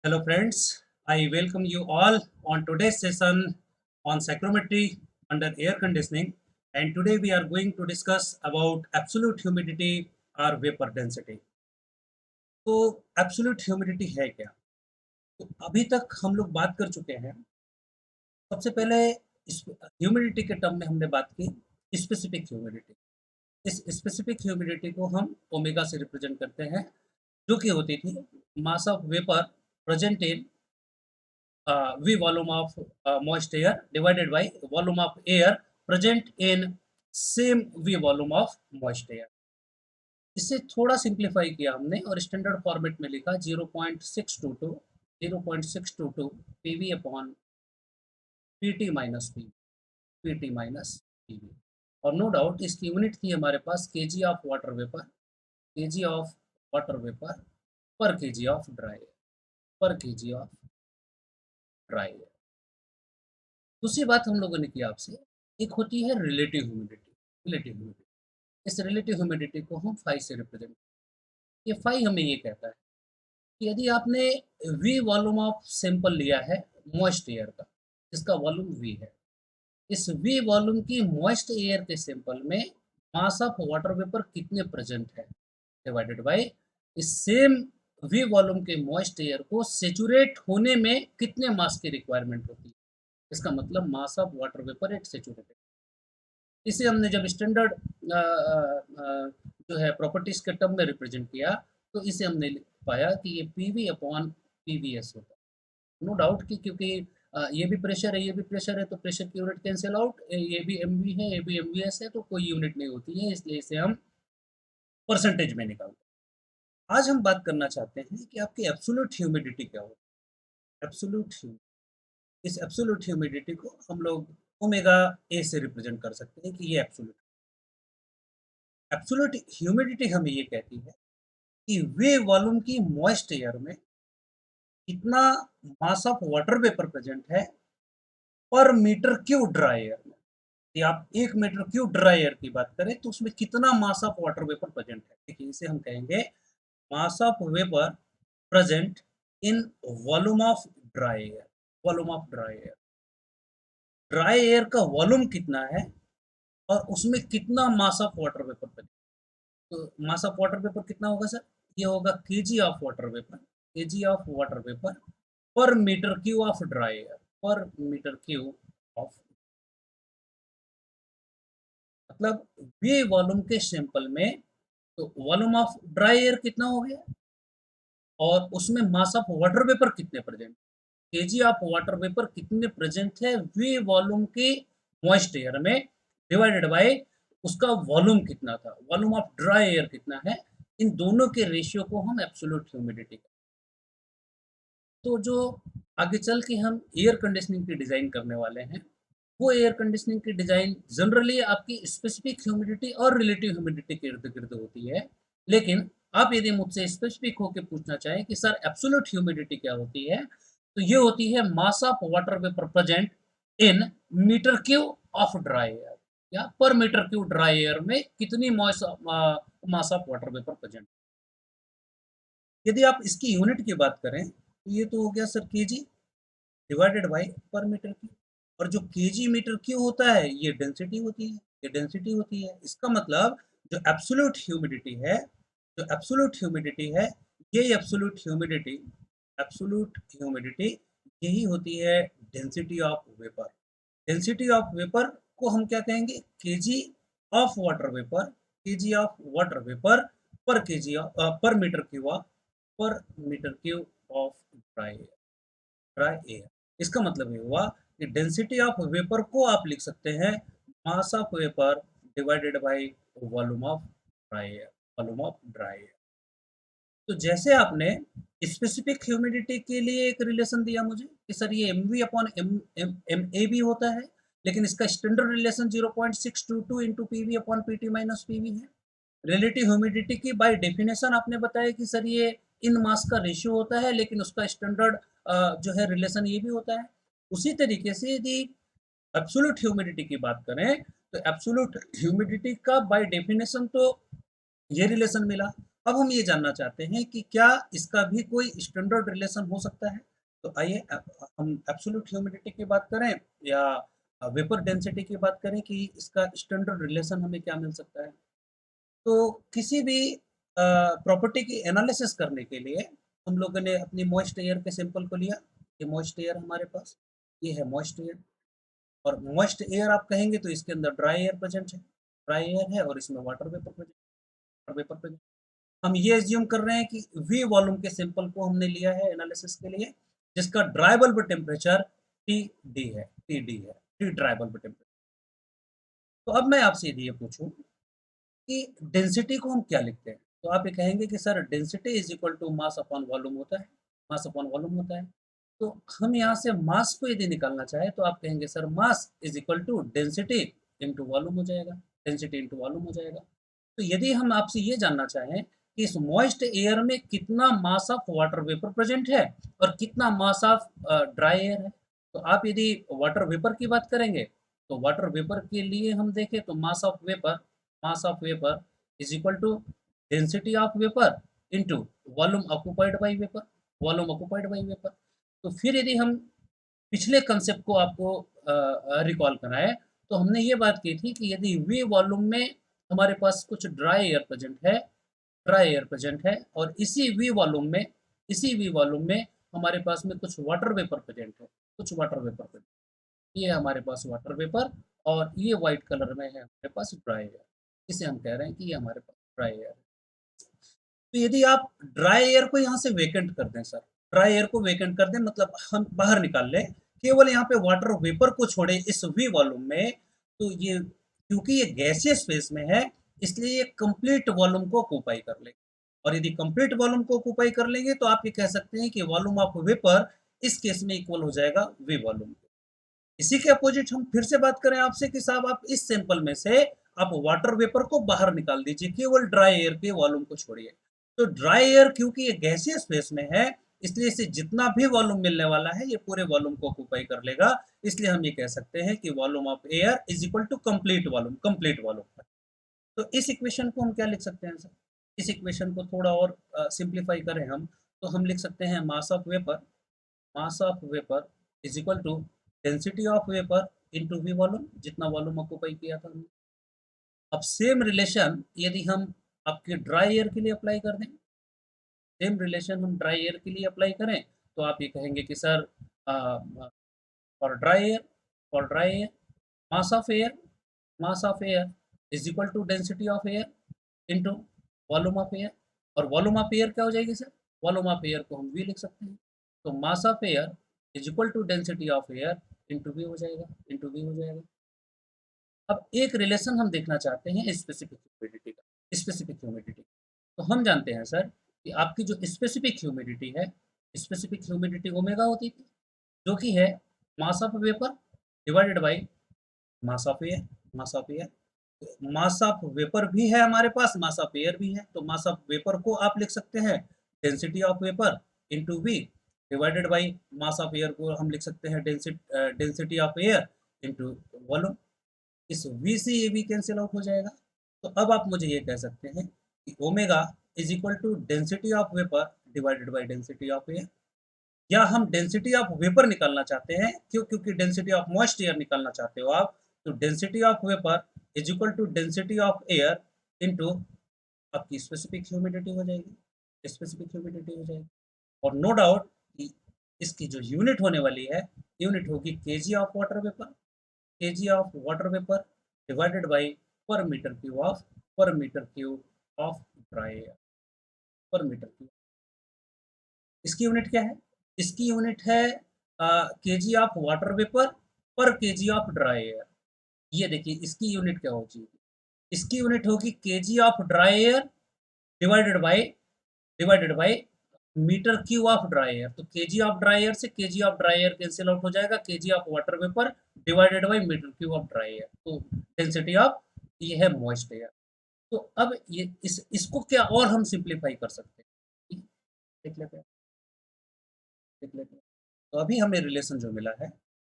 Hello friends, I welcome you all on today's session on psychrometry under air conditioning, and today we are going to discuss about absolute humidity or vapor density. तो absolute humidity है क्या? तो अभी तक हम लोग बात कर चुके हैं। सबसे पहले इस ह्यूमिडिटी के टर्म में हमने बात की स्पेसिफिक ह्यूमिडिटी। इस स्पेसिफिक ह्यूमिडिटी को हम ओमेगा से रिप्रेजेंट करते हैं, जो कि होती थी मास of vapour present in V volume of moist air divided by volume of air present in same V volume of moist air। इसे थोड़ा सिंप्लीफाई किया हमने और स्टैंडर्ड फॉर्मेट में लिखा 0.622 PV upon PT minus PV. और नो डाउट इसकी unit थी हमारे पास KG of water vapour, KG of water vapour पर KG of dry air, per KG of dry air. दूसरी बात हम लोगों ने की आपसे, एक होती है रिलेटिव ह्यूमिडिटी। रिलेटिव ह्यूमिडिटी, इस रिलेटिव ह्यूमिडिटी को हम फाई से रिप्रेजेंट। ये फाई हमें ये कहता है कि यदि आपने वी वॉल्यूम ऑफ सैंपल लिया है मॉइस्ट एयर का, जिसका वॉल्यूम वी है, इस वी वॉल्यूम की मॉइस्ट एयर के सैंपल में मास ऑफ वाटर वेपर कितने प्रेजेंट है डिवाइडेड बाय इस सेम वी वॉल्यूम के मॉइस्ट एयर को सेचुरेट होने में कितने मास की रिक्वायरमेंट होती है। इसका मतलब मास of water vapour eight saturated. इसे हमने जब स्टैंडर्ड जो है प्रॉपर्टीज के टर्म में रिप्रेजेंट किया, तो इसे हमने पाया कि ये पीवी अपॉन पीवीएस होता है। नो डाउट कि क्योंकि ये भी प्रेशर है, ये भी प्रेशर है, तो प्रेशर की यूनिट कैंसिल आउट, ये भी एमवी है, ये भी एमवीएस है, तो कोई यूनिट नहीं होती है, इसलिए इसे हम परसेंटेज में निकालते हैं। आज हम बात करना चाहते हैं कि आपकी एब्सोल्यूट ह्यूमिडिटी क्या होती है। एब्सोल्यूट ह्यूमिडिटी, इस एब्सोल्यूट ह्यूमिडिटी को हम लोग ओमेगा ए से रिप्रेजेंट कर सकते हैं कि ये एब्सोल्यूट ह्यूमिडिटी हमें ये कहती है कि वे वॉल्यूम की मॉइस्ट एयर में कितना मास ऑफ वाटर वेपर प्रेजेंट है पर मीटर क्यूब ड्राई एयर में। यदि आप 1 मीटर क्यूब ड्राई एयर की बात करें तो उसमें कितना मास ऑफ वाटर वेपर प्रेजेंट है। देखिए इसे हम कहेंगे मास of vapour present in volume of dry air. Volume of dry air, dry air का वॉल्यूम कितना है और उसमें कितना मास ऑफ वाटर वेपर प्रेजेंट। तो मास ऑफ वाटर वेपर कितना होगा सर? ये होगा KG of water vapour, KG of water vapour per metre cube of dry air, per metre cube of. मतलब वे वॉल्यूम के सैंपल में, तो वॉल्यूम ऑफ ड्राई एयर कितना हो गया और उसमें मास ऑफ वाटर वेपर कितने present, KG of water vapour कितने प्रेजेंट है वे वॉल्यूम के मॉइस्ट एयर में डिवाइडेड बाय उसका वॉल्यूम कितना था, वॉल्यूम ऑफ ड्राई एयर कितना है। इन दोनों के रेशियो को हम एब्सोल्यूट ह्यूमिडिटी कहते हैं। तो जो आगे चल के हम एयर कंडीशनिंग की डिज़ाइन करने वाले हैं, वो एयर कंडीशनिंग की डिज़ाइन जनरली आपकी स्पेसिफिक ह्यूमिडिटी और रिलेटिव ह्यूमिडिटी के इर्द गिर्द होती है। लेकिन आप यदि मुझसे स्पेसिफिक होकर पूछना चाहें कि सर एब्सोल्यूट ह्यूमिडिटी क्या होती है, तो ये होती है mass of water vapour present in metre cube of dry air, या per metre cube dry air में कितनी mass of water vapour present. यदि आप इसकी यूनिट की बात करें तो ये तो हो गया सर केजी डिवाइडेड बाय पर मीटर क्यूब। और जो केजी मीटर क्यूब होता है ये डेंसिटी होती है, ये डेंसिटी होती है। इसका मतलब जो एब्सोल्यूट ह्यूमिडिटी है, जो एब्सोल्यूट ह्यूमिडिटी है, ये एब्सोल्यूट ह्यूमिडिटी, एब्सोल्यूट ह्यूमिडिटी यही होती है density of vapour. Density of vapour को हम क्या कहेंगे? KG of water vapour, KG of water vapour पर KG per metre cube of, per metre cube of dry air, dry air. इसका मतलब ये हुआ कि डेंसिटी ऑफ वेपर को आप लिख सकते हैं mass of vapour divided by volume of dry air, volume of dry air. तो जैसे आपने स्पेसिफिक ह्यूमिडिटी के लिए एक रिलेशन दिया मुझे कि सर ये M V upon M M M A भी होता है, लेकिन इसका standard relation 0.622 into P V upon P T minus P V है। रिलेटिव ह्यूमिडिटी की बाय डेफिनेशन आपने बताया कि सर ये इन मास का रेशियो होता है, लेकिन उसका स्टैंडर्ड जो है रिलेशन ये भी होता है। उसी तरीके से यदि एब्सोल्यूट ह्यूमिडिटी की बात करें, तो एब्सोल्यूट ह्यूमिडिटी का बाय डेफिनेशन तो ये रिलेशन मिला, अब हम ये जानना चाहते हैं कि क्या इसका भी कोई स्टैंडर्ड रिलेशन हो सकता है। तो आइए हम एब्सोल्यूट ह्यूमिडिटी की बात करें या वेपर डेंसिटी की बात करें कि इसका स्टैंडर्ड रिलेशन हमें क्या मिल सकता है। तो किसी भी प्रॉपर्टी की एनालिसिस करने के लिए हम लोगों ने अपनी मॉइस्ट एयर के सैंपल को लिया। ये मॉइस्ट एयर हमारे पास, ये है मॉइस्ट एयर। और मॉइस्ट एयर आप कहेंगे तो इसके अंदर ड्राई एयर प्रेजेंट है, ड्राई एयर है और इसमें water vapour present, water vapour present. हम ये एज्यूम कर रहे हैं कि वी वॉल्यूम के सैंपल को हमने लिया है एनालिसिस के लिए, जिसका dry bulb temperature T D है, टी डी है, टी ड्राई बल्ब टेम्परेचर। तो अब मैं आपसे यदि ये पूछूं कि डेंसिटी को हम क्या लिखते हैं, तो आप ये कहेंगे कि sir density is equal to mass upon volume होता है, मास अपॉन वॉल्यूम होता है। तो हम यहाँ से मास को यदि निकालना चाहें तो आप कहेंगे sir mass is equal to density into volume हो जाएगा, डेंसिटी इंटू वॉल्यूम हो जाएगा। तो यदि हम आपसे ये जानना चाहें कि इस मॉइस्ट एयर में कितना मास ऑफ वाटर वेपर प्रेजेंट है और कितना मास ऑफ ड्राई एयर है, तो आप यदि वाटर वेपर की बात करेंगे तो वाटर वेपर के लिए हम देखें तो mass of vapour is equal to density of vapour into volume occupied by vapour, volume occupied by vapour. तो फिर यदि हम पिछले कंसेप्ट को आपको रिकॉल कराएं तो हमने ये बात की थी कि यदि वी वॉल्यूम में हमारे पास कुछ ड्राई एयर प्रेजेंट है, ड्राई एयर प्रेजेंट है और इसी वी वॉल्यूम में हमारे पास में कुछ वाटर वेपर प्रेजेंट है, कुछ वाटर वेपर प्रेजेंट, ये हमारे पास वाटर वेपर और ये व्हाइट कलर में है हमारे पास ड्राई एयर। इसे हम कह रहे हैं कि ये हमारे पास ड्राई एयर है। तो यदि आप ड्राई एयर को यहाँ से वेकेंट कर दें सर, ड्राई एयर को वेकेंट कर दें मतलब हम बाहर निकाल लें, केवल यहाँ पे वाटर वेपर को छोड़े इस वी वॉल्यूम में, तो ये क्योंकि ये गैसियस फेस में है इसलिए ये कंप्लीट वॉल्यूम को ऑक्यूपाई कर लेंगे। और यदि कंप्लीट वॉल्यूम को ऑक्यूपाई कर लेंगे तो आप ये कह सकते हैं कि वॉल्यूम ऑफ वेपर इस केस में इक्वल हो जाएगा वी वॉल्यूम। इसी के अपोजिट हम फिर से बात करें आपसे कि साहब आप इस सैंपल में से आप वाटर वेपर को बाहर निकाल दीजिए, केवल ड्राई एयर के वॉल्यूम को छोड़िए। तो ड्राई एयर क्योंकि ये गैसियस फेस में है इसलिए इसे जितना भी वॉल्यूम मिलने वाला है ये पूरे वॉल्यूम को ऑक्यूपाई कर लेगा। इसलिए हम ये कह सकते हैं कि volume of air is equal to complete volume, complete volume. तो इस इक्वेशन को हम क्या लिख सकते हैं सर, इस इक्वेशन को थोड़ा और सिंप्लीफाई करें हम तो हम लिख सकते हैं mass of vapour is equal to density of vapour into V volume, जितना वॉल्यूम ऑक्यूपाई किया था हमने। अब सेम रिलेशन यदि हम आपके ड्राई एयर के लिए अप्लाई कर दें, सेम रिलेशन हम ड्राई एयर के लिए अप्लाई करें तो आप ये कहेंगे कि sir for dry air, for dry air mass of air, mass of air is equal to density of air into volume of air. और वॉल्यूम ऑफ एयर क्या हो जाएगी सर, वॉल्यूम ऑफ एयर को हम वी लिख सकते हैं। तो mass of air is equal to density of air into V हो जाएगा, इंटू वी हो जाएगा। अब एक रिलेशन हम देखना चाहते हैं स्पेसिफिक ह्यूमिडिटी का, स्पेसिफिक ह्यूमिडिटी। तो हम जानते हैं सर कि आपकी जो स्पेसिफिक ह्यूमिडिटी है, स्पेसिफिक ह्यूमिडिटी ओमेगा होती थी, जो कि है mass of vapour divided by mass of air, mass of air. Mass of vapour भी है हमारे पास, मास ऑफ एयर भी है, तो मास ऑफ वेपर को आप लिख सकते हैं density of vapour into V divided by mass of air को हम लिख सकते हैं density of air into volume. इस वी से ये भी कैंसिल आउट हो जाएगा। तो अब आप मुझे ये कह सकते हैं कि omega is equal to density of vapour divided by density of air. या हम डेंसिटी ऑफ वेपर निकालना चाहते हैं, क्यों, क्योंकि डेंसिटी ऑफ मॉइस्ट एयर निकालना चाहते हो आप, तो density of vapour is equal to density of air into आपकी स्पेसिफिक ह्यूमिडिटी हो जाएगी, स्पेसिफिक ह्यूमिडिटी हो जाएगी। और नो डाउट कि इसकी जो यूनिट होने वाली है, यूनिट होगी KG of water vapour, KG of water vapour divided by per metre cube of dry air, per metre cube. इसकी यूनिट क्या है, इसकी यूनिट है केजी ऑफ वाटर वेपर पर केजी ऑफ ड्राई एयर। ये देखिए इसकी यूनिट क्या होगी, इसकी यूनिट होगी KG of dry air divided by metre cube of dry air. तो केजी ऑफ ड्राई एयर से KG of dry air cancel out हो जाएगा, KG of water vapour divided by metre cube of dry air. तो density of ये है moist air. तो अब ये इसको क्या और हम सिंप्लीफाई कर सकते हैं, देख लेते हैं, देख लेते हैं। तो अभी हमें रिलेशन जो मिला है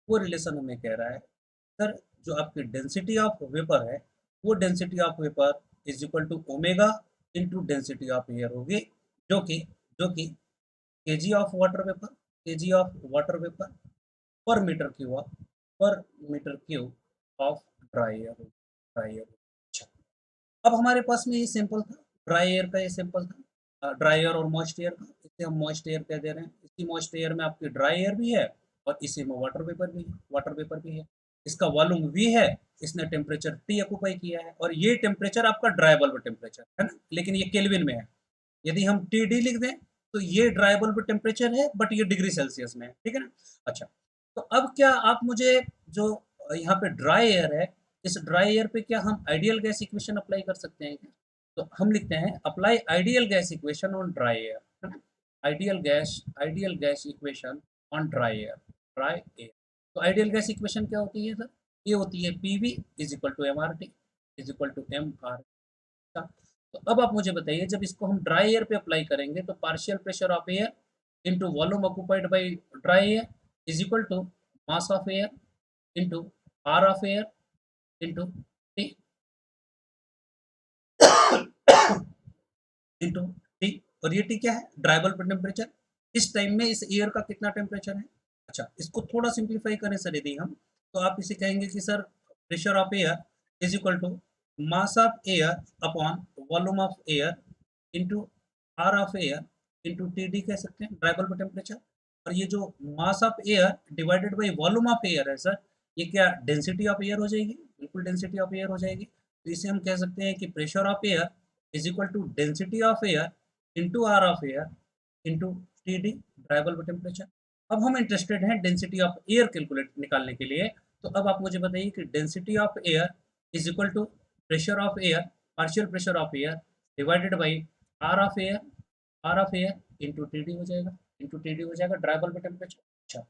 वो रिलेशन हमें कह रहा है सर जो आपकी डेंसिटी ऑफ वेपर है वो density of vapour is equal to omega into density of air होगी, जो कि KG of water vapour, KG of water vapour per metre cube of, per metre cube of dry air, dry air. अच्छा, अब हमारे पास में ये sample था, dry air का ये सैंपल था, ड्राई एयर और मॉइस्ट एयर का। इसे हम मॉइस्ट एयर कह दे रहे हैं। इसी मॉइस्ट एयर में आपकी ड्राई एयर भी है और इसी में वाटर वेपर भी है, वाटर वेपर भी है। इसका वॉल्यूम वी है, इसने टेम्परेचर टी ऑक्यूपाई किया है और ये टेम्परेचर आपका ड्राई बल्ब टेम्परेचर है ना, लेकिन ये केल्विन में है। यदि हम टी डी लिख दें तो ये ड्राई बल्ब टेम्परेचर है, बट ये डिग्री सेल्सियस में है, ठीक है ना। अच्छा, तो अब क्या आप मुझे जो यहाँ पे ड्राई एयर है, इस ड्राई एयर पे क्या हम आइडियल गैस इक्वेशन अप्लाई कर सकते हैं क्या? तो हम लिखते हैं apply ideal gas equation on dry air, है ना। Ideal gas equation on dry air, dry air. तो आइडियल गैस इक्वेशन क्या होती है सर? ये होती है P V is equal to M R T is equal to M R. तो अब आप मुझे बताइए, जब इसको हम ड्राई एयर पे अप्लाई करेंगे तो partial pressure of air into volume occupied by dry air is equal to mass of air into R of air into T into T. और ये टी क्या है? Dry bulb temperature. इस time में इस एयर का कितना टेम्परेचर है? अच्छा, इसको थोड़ा सिंप्लीफाई करें सर यदि हम, तो आप इसे कहेंगे कि sir pressure of air is equal to mass of air upon volume of air into R of air into T D कह सकते हैं, ड्राई बल्ब टेम्परेचर। और ये जो mass of air divided by volume of air है sir, ये क्या density of air हो जाएगी? बिल्कुल डेंसिटी ऑफ एयर हो जाएगी। तो इसे हम कह सकते हैं कि pressure of air is equal to density of air into R of air into T D, dry bulb temperature. अब हम इंटरेस्टेड हैं डेंसिटी ऑफ एयर कैलकुलेट निकालने के लिए। तो अब आप मुझे बताइए कि density of air is equal to pressure of air, partial pressure of air divided by R of air, R of air into T D हो जाएगा, इंटू टी डी हो जाएगा ड्राई बल्ब टेम्परेचर। अच्छा,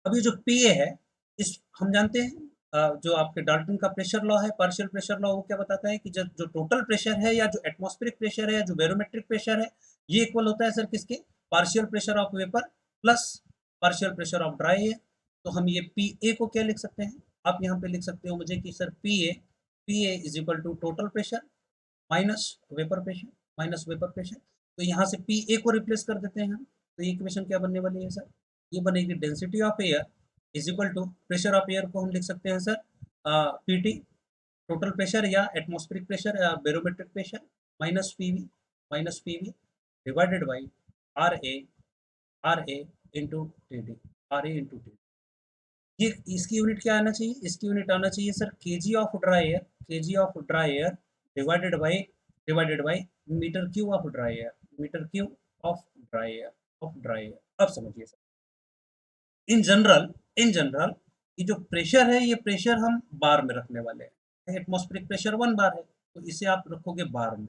अब ये जो पी ए है, इस हम जानते हैं जो आपके डाल्टन का प्रेशर लॉ है, पार्शियल प्रेशर लॉ, वो क्या बताता है कि जब जो टोटल प्रेशर है या जो एटमॉस्फेरिक प्रेशर है या जो बैरोमेट्रिक प्रेशर है, ये इक्वल होता है सर किसके? Partial pressure of vapour plus partial pressure of dry air. तो हम ये पी ए को क्या लिख सकते हैं? आप यहाँ पे लिख सकते हो मुझे कि sir P A is equal to total pressure minus vapour pressure, minus vapour pressure. तो यहाँ से पी ए को रिप्लेस कर देते हैं हम। तो ये इक्वेशन क्या बनने वाली है सर? ये बनेगी density of air is equal to pressure of air को हम लिख सकते हैं sir P T, total pressure या एटमॉस्फेरिक प्रेशर या barometric pressure, minus P V divided by R A into T D, R A into T. ये इसकी unit क्या आना चाहिए? इसकी यूनिट आना चाहिए sir KG of dry air, KG of dry air divided by metre cube of dry air, metre cube of dry air, of dry air. अब समझिए सर, इन जनरल ये जो प्रेशर है, ये प्रेशर हम बार में रखने वाले हैं। एटमॉस्फेरिक प्रेशर 1 बार है, तो इसे आप रखोगे बार में।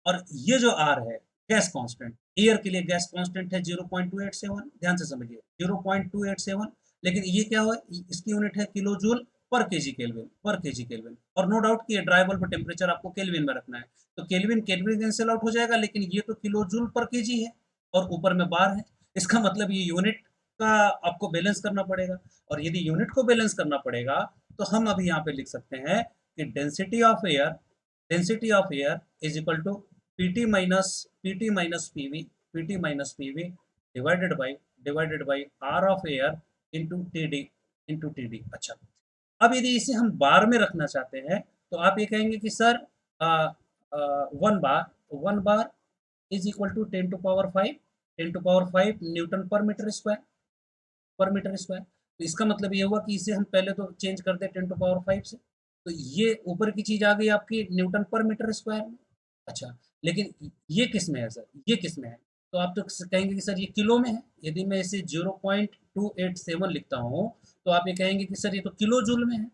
और ये जो आर है गैस कांस्टेंट, एयर के लिए गैस कांस्टेंट है 0.287, ध्यान से समझिए 0.287। लेकिन ये क्या हो, इसकी यूनिट है किलो जूल पर केजी केल्विन, पर केजी केल्विन। और नो डाउट कि ये ड्राई बल्ब टेम्परेचर आपको केल्विन में रखना है, तो केल्विन केल्विन कैंसिल आउट हो जाएगा, लेकिन ये तो किलो जूल पर केजी है और ऊपर में बार है। इसका मतलब ये यूनिट का आपको बैलेंस करना पड़ेगा। और यदि यूनिट को बैलेंस करना पड़ेगा तो हम अभी यहाँ पे लिख सकते हैं कि density of air is equal to P T minus P V divided by R of air into T D. अच्छा, अब यदि इसे हम बार में रखना चाहते हैं तो आप ये कहेंगे कि sir 1 bar is equal to 10 to power 5 newton per metre square. तो इसका मतलब ये हुआ कि इसे हम पहले तो चेंज कर दे 10 टू पावर 5 से, तो ये ऊपर की चीज आ गई आपकी न्यूटन पर मीटर स्क्वायर में। अच्छा, लेकिन ये किस में है सर? ये किस में है? तो आप तो कहेंगे कि सर ये किलो में है। यदि मैं इसे 0.287 लिखता हूँ तो आप ये कहेंगे कि सर ये तो किलो जूल में है।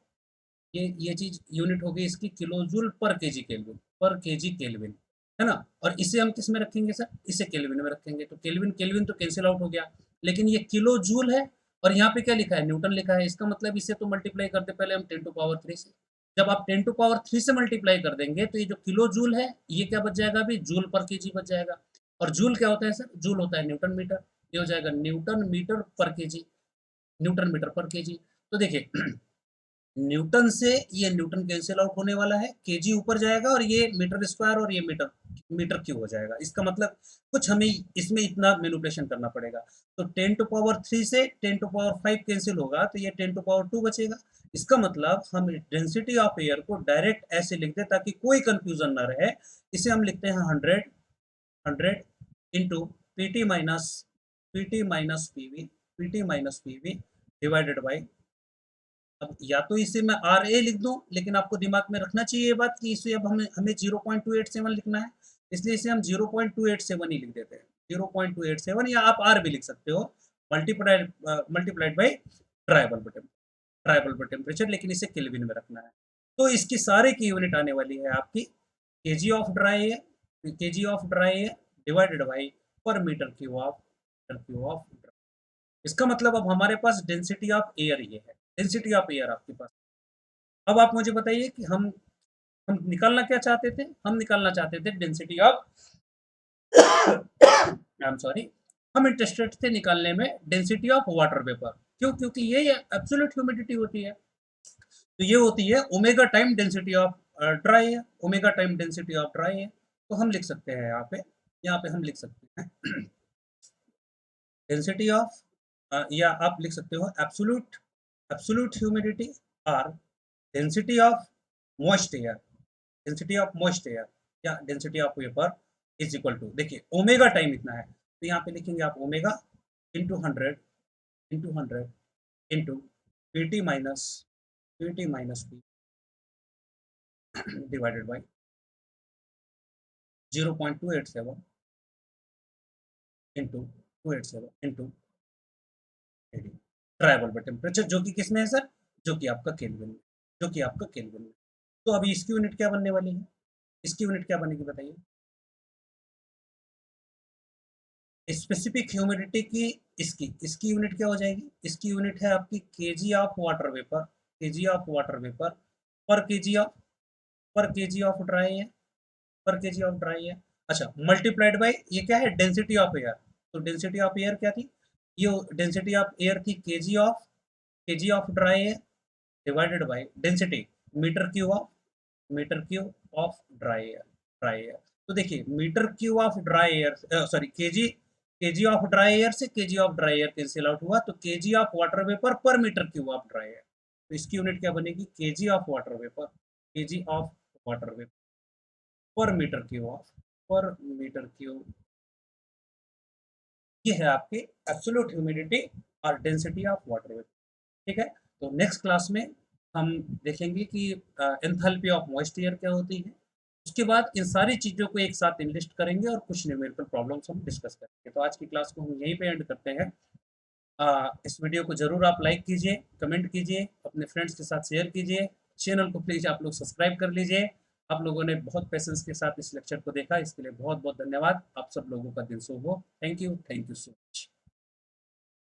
ये चीज यूनिट हो गई इसकी किलो जूल पर केजी केल्विन, पर केजी केल्विन, है ना। और इसे हम किस में रखेंगे सर? इसे केल्विन में रखेंगे। तो केल्विन केल्विन तो कैंसिल आउट हो गया, लेकिन ये किलो जूल है और यहाँ पे क्या लिखा है? न्यूटन लिखा है। इसका मतलब इसे तो मल्टीप्लाई करते पहले हम 10 टू पावर 3 से। जब आप 10 टू पावर 3 से मल्टीप्लाई कर देंगे तो ये जो किलो जूल है ये क्या बच जाएगा? अभी जूल पर केजी बच जाएगा। और जूल क्या होता है सर? जूल होता है न्यूटन मीटर। ये हो जाएगा न्यूटन मीटर पर केजी, न्यूटन मीटर पर केजी। तो देखिए न्यूटन से ये न्यूटन कैंसिल आउट होने वाला है, केजी ऊपर जाएगा और ये मीटर स्क्वायर और ये मीटर मीटर क्यूब हो जाएगा। इसका मतलब कुछ हमें इसमें इतना मैनिपुलेशन करना पड़ेगा। तो 10 टू पावर 3 से 10 टू पावर 5 कैंसिल होगा तो ये 10 टू पावर 2 बचेगा। इसका मतलब हम डेंसिटी ऑफ एयर को डायरेक्ट ऐसे लिख दें ताकि कोई कंफ्यूजन ना रहे। इसे हम लिखते हैं 100 into P T minus P V divided by, अब या तो इसे मैं आर ए लिख दूं, लेकिन आपको दिमाग में रखना चाहिए ये बात कि इसे अब हमें हमें 0.287 लिखना है, इसलिए इसे हम 0.287 ही लिख देते हैं। 0.287 या आप आर भी लिख सकते हो, multiplied multiplied by tribal temperature, लेकिन इसे केल्विन में रखना है। तो इसकी सारे की यूनिट आने वाली है आपकी kg of dry air, divided by per metre cube of. इसका मतलब अब हमारे पास डेंसिटी ऑफ एयर ये है, डेंसिटी ऑफ एयर आपके पास। अब आप मुझे बताइए कि हम निकालना क्या चाहते थे? हम निकालना चाहते थे density of I am sorry, हम इंटरेस्टेड थे निकालने में डेंसिटी ऑफ वाटर वेपर। क्यों? क्योंकि ये एब्सोल्यूट ह्यूमिडिटी होती है। तो ये होती है omega time density of dry air, omega time density of dry air. तो हम लिख सकते हैं यहाँ पे हम लिख सकते हैं डेंसिटी ऑफ, या आप लिख सकते हो एब्सोल्यूट ह्यूमिडिटी और डेंसिटी ऑफ मॉइस्ट एयर, या density of vapour is equal to, देखिए ओमेगा टाइम इतना है तो यहाँ पे लिखेंगे आप omega into 100 into P T minus P divided by 0.287 into 287 into tribal by temperature, जो कि किसमें है सर? जो कि आपका केल्विन में। तो अभी इसकी यूनिट क्या बनने वाली है? इसकी यूनिट क्या बनेगी बताइए? स्पेसिफिक ह्यूमिडिटी की इसकी यूनिट क्या हो जाएगी? इसकी यूनिट है आपकी केजी ऑफ वाटर वेपर, पर केजी ऑफ ड्राई है, अच्छा मल्टीप्लाइड बाय ये क्या है? Density of air. तो डेंसिटी ऑफ एयर क्या थी? ये डेंसिटी ऑफ एयर थी kg of dry air divided by density metre cube of dry air. तो देखिए metre cube of dry air, sorry kg of dry air से KG of dry air cancel out हुआ, तो KG of water vapour per metre cube of dry air. तो इसकी unit क्या बनेगी? KG of water vapour per metre cube. ये है आपके एब्सोल्यूट ह्यूमिडिटी और डेंसिटी ऑफ वाटर वेपर। ठीक है, तो नेक्स्ट क्लास में हम देखेंगे कि एंथैल्पी ऑफ मॉइस्ट एयर क्या होती है। उसके बाद इन सारी चीज़ों को एक साथ इनलिस्ट करेंगे और कुछ न्यूमेरिकल प्रॉब्लम्स हम डिस्कस करेंगे। तो आज की क्लास को हम यहीं पे एंड करते हैं। इस वीडियो को ज़रूर आप लाइक कीजिए, कमेंट कीजिए, अपने फ्रेंड्स के साथ शेयर कीजिए, चैनल को प्लीज़ आप लोग सब्सक्राइब कर लीजिए। आप लोगों ने बहुत पेशेंस के साथ इस लेक्चर को देखा, इसके लिए बहुत बहुत धन्यवाद। आप सब लोगों का दिन शुभ हो। Thank you so much.